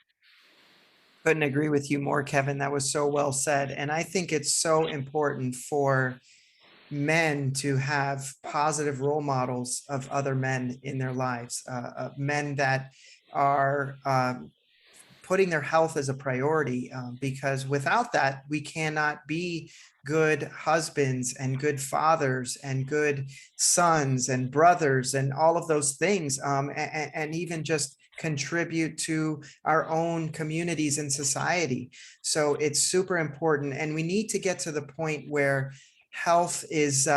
Couldn't agree with you more, Kevin. That was so well said. And I think it's so important for men to have positive role models of other men in their lives, men that are putting their health as a priority, because without that, we cannot be good husbands and good fathers and good sons and brothers and all of those things, and even just contribute to our own communities and society. So it's super important, and we need to get to the point where health is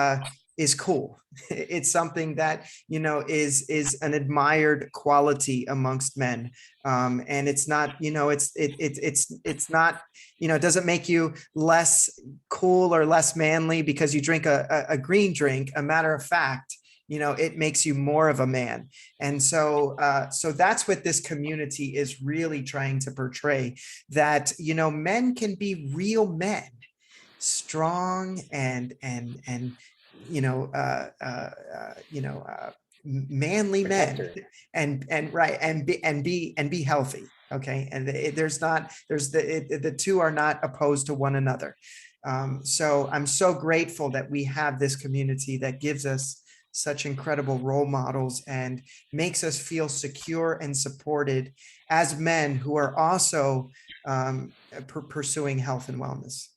cool. It's something that is an admired quality amongst men, and it's not it's not it doesn't make you less cool or less manly because you drink a green drink. A matter of fact, it makes you more of a man. And so that's what this community is really trying to portray, that men can be real men, strong and manly men Protector. and right and be healthy. Okay. And the two are not opposed to one another. So I'm so grateful that we have this community that gives us such incredible role models and makes us feel secure and supported as men who are also pursuing health and wellness.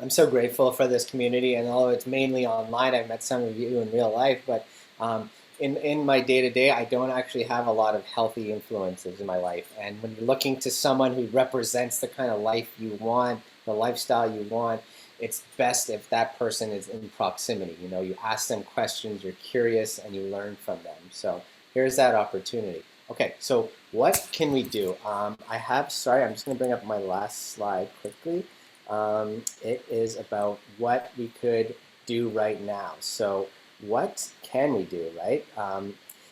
I'm so grateful for this community, and although it's mainly online, I've met some of you in real life, but um, in my day to day, I don't actually have a lot of healthy influences in my life. And when you're looking to someone who represents the kind of life you want, the lifestyle you want, it's best if that person is in proximity. You know, you ask them questions, you're curious, and you learn from them. So here's that opportunity. Okay, so what can we do? Sorry, I'm just going to bring up my last slide quickly. It is about what we could do right now. So what can we do, right?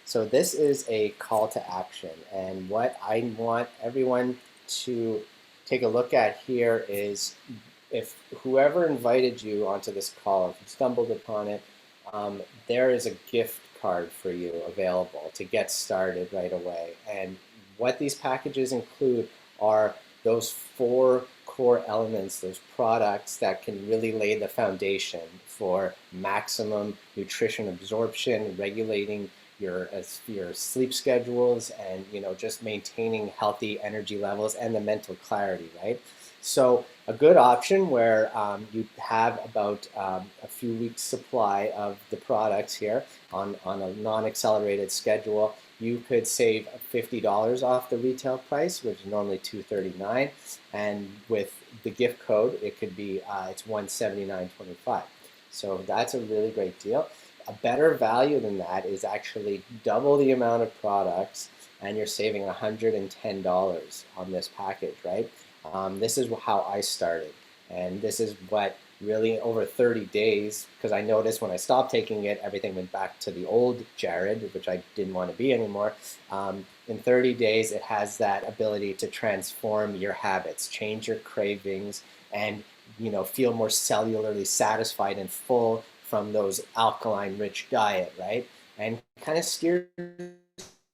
So this is a call to action. And what I want everyone to take a look at here is, if whoever invited you onto this call, if you stumbled upon it, there is a gift card for you available to get started right away. And what these packages include are those 4 core elements, those products that can really lay the foundation for maximum nutrition absorption, regulating your sleep schedules, and just maintaining healthy energy levels and the mental clarity, right? So a good option where you have about a few weeks supply of the products here on a non-accelerated schedule. You could save $50 off the retail price, which is normally $239, and with the gift code, it could be it's $179.25. So that's a really great deal. A better value than that is actually double the amount of products, and you're saving $110 on this package, right? This is how I started, and this is what really over 30 days, because I noticed when I stopped taking it, everything went back to the old Jared, which I didn't want to be anymore. In 30 days, it has that ability to transform your habits, change your cravings, and feel more cellularly satisfied and full from those alkaline-rich diet, right? And kind of steers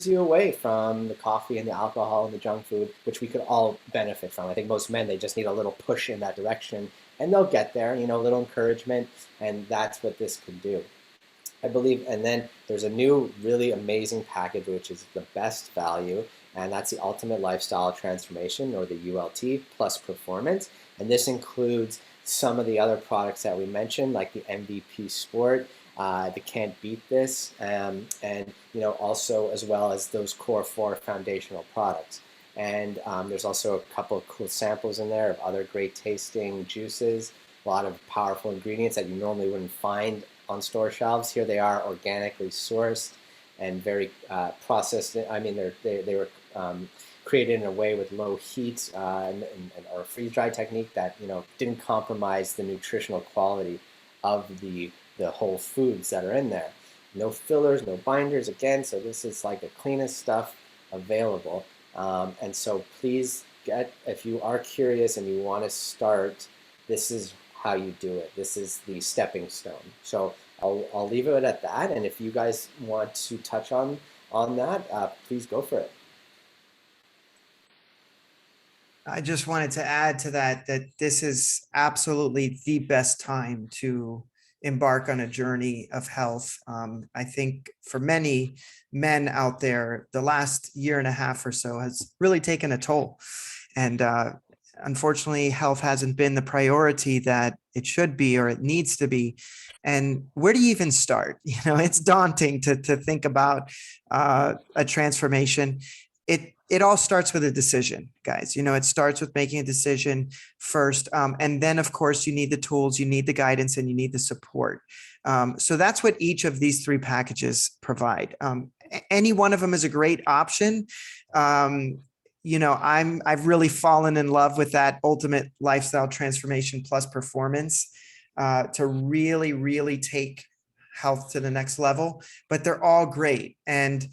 you away from the coffee and the alcohol and the junk food, which we could all benefit from. I think most men, they just need a little push in that direction, and they'll get there, a little encouragement, and that's what this could do, I believe. And then there's a new really amazing package, which is the best value, and that's the Ultimate Lifestyle Transformation, or the ULT plus Performance. And this includes some of the other products that we mentioned, like the MVP Sport, the Can't Beat This, and also as well as those core 4 foundational products. And there's also a couple of cool samples in there of other great tasting juices, a lot of powerful ingredients that you normally wouldn't find on store shelves. Here they are, organically sourced and very processed. I mean, they were created in a way with low heat or freeze-dry technique that didn't compromise the nutritional quality of the whole foods that are in there. No fillers, no binders, again, so this is like the cleanest stuff available. And so please if you are curious and you want to start, this is how you do it. This is the stepping stone. So I'll leave it at that. And if you guys want to touch on that, please go for it. I just wanted to add to that this is absolutely the best time to embark on a journey of health. I think for many men out there, the last year and a half or so has really taken a toll. And unfortunately, health hasn't been the priority that it should be or it needs to be. And where do you even start? It's daunting to think about a transformation. It all starts with a decision, guys. It starts with making a decision first. And then, of course, you need the tools, you need the guidance, and you need the support. So that's what each of these 3 packages provide. Any one of them is a great option. I've really fallen in love with that Ultimate Lifestyle Transformation plus Performance to really, really take health to the next level. But they're all great. And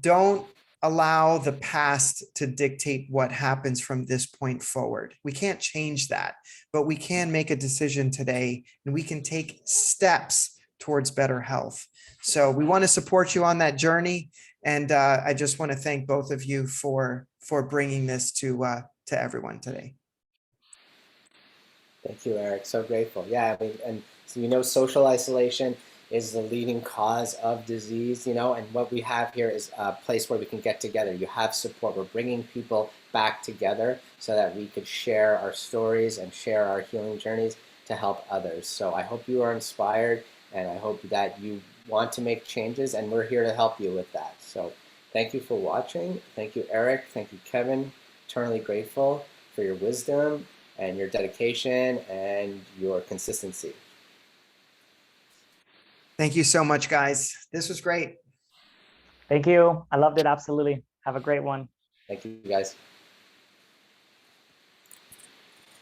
don't allow the past to dictate what happens from this point forward. We can't change that, but we can make a decision today, and we can take steps towards better health. So we want to support you on that journey. And I just want to thank both of you for bringing this to everyone today. Thank you, Eric. So grateful. Yeah, I mean, and so social isolation is the leading cause of disease, and what we have here is a place where we can get together. You have support. We're bringing people back together so that we could share our stories and share our healing journeys to help others. So I hope you are inspired, and I hope that you want to make changes, and we're here to help you with that. So thank you for watching. Thank you, Eric. Thank you, Kevin. Eternally grateful for your wisdom and your dedication and your consistency. Thank you so much, guys. This was great. Thank you. I loved it. Absolutely. Have a great one. Thank you, guys.